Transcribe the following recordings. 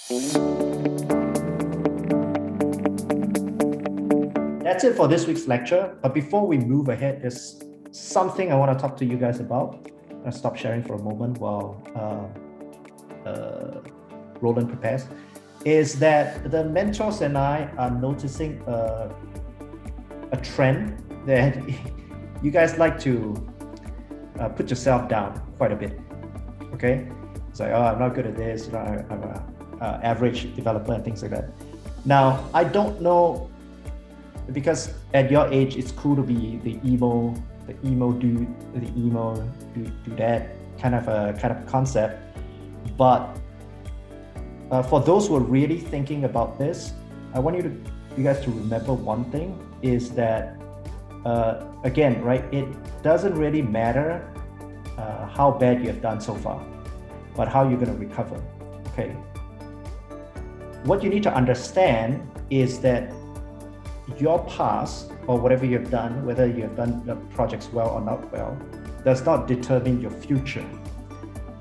That's it for this week's lecture. But before we move ahead, there's something I want to talk to you guys about. I'll stop sharing for a moment while Roland prepares. Is that the mentors and I are noticing a trend that you guys like to put yourself down quite a bit. Okay, it's like, oh, I'm not good at this. You know, I'm an average developer and things like that. Now, I don't know, because at your age, it's cool to be the emo dude, the emo do that kind of a concept. But for those who are really thinking about this, I want you guys to remember one thing, is that again, right, it doesn't really matter how bad you have done so far, but how you're going to recover. Okay, what you need to understand is that your past, or whatever you've done, whether you've done the projects well or not well, does not determine your future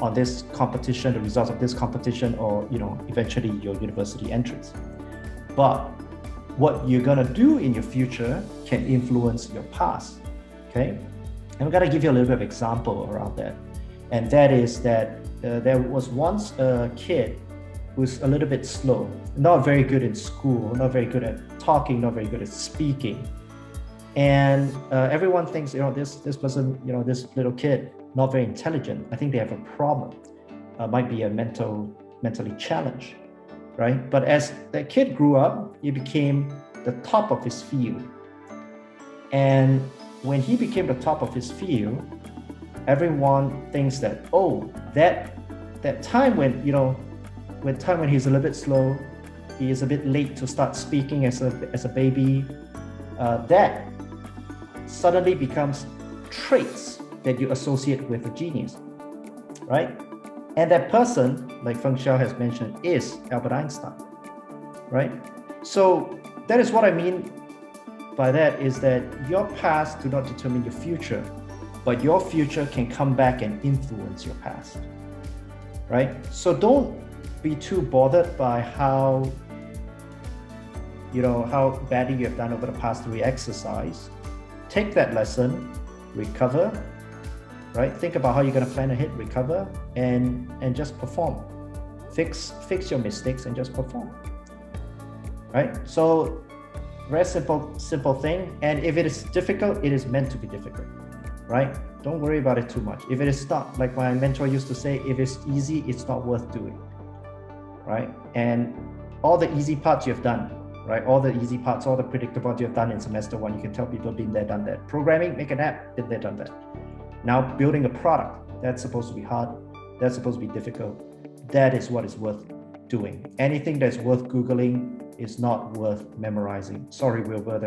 on this competition, the results of this competition, or eventually your university entrance. But what you're gonna do in your future can influence your past. Okay, and I'm gonna give you a little bit of example around that, and that is that there was once a kid who's a little bit slow, not very good in school, not very good at talking, not very good at speaking. And everyone thinks, this person, this little kid, not very intelligent. I think they have a problem. Might be a mentally challenged, right? But as that kid grew up, he became the top of his field. And when he became the top of his field, everyone thinks that, oh, that time when, when he's a little bit slow, he is a bit late to start speaking as a baby, that suddenly becomes traits that you associate with a genius, right? And that person, like Feng Xiao has mentioned, is Albert Einstein, right? So that is what I mean by that, is that your past do not determine your future, but your future can come back and influence your past, right? So don't be too bothered by how badly you have done over the past 3 exercises. Take that lesson, recover, right? Think about how you're going to plan ahead, recover, and just perform. Fix your mistakes and just perform, right? So very simple thing. And if it is difficult, it is meant to be difficult, right? Don't worry about it too much. If it is not, like my mentor used to say, if it's easy, it's not worth doing, right? And all the easy parts you've done, right? All the easy parts, all the predictable parts you've done in semester 1, you can tell people been there, done that. Programming, make an app, been there, done that. Now building a product, that's supposed to be hard, that's supposed to be difficult. That is what is worth doing. Anything that's worth Googling is not worth memorizing. Sorry, Wilbur,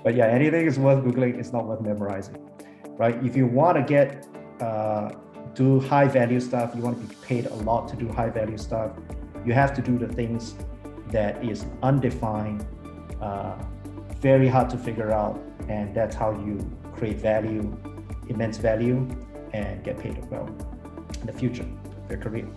but yeah, anything is worth Googling is not worth memorizing, right? If you want to do high value stuff, you want to be paid a lot to do high value stuff, you have to do the things that is undefined, very hard to figure out, and that's how you create value, immense value, and get paid well in the future of your career.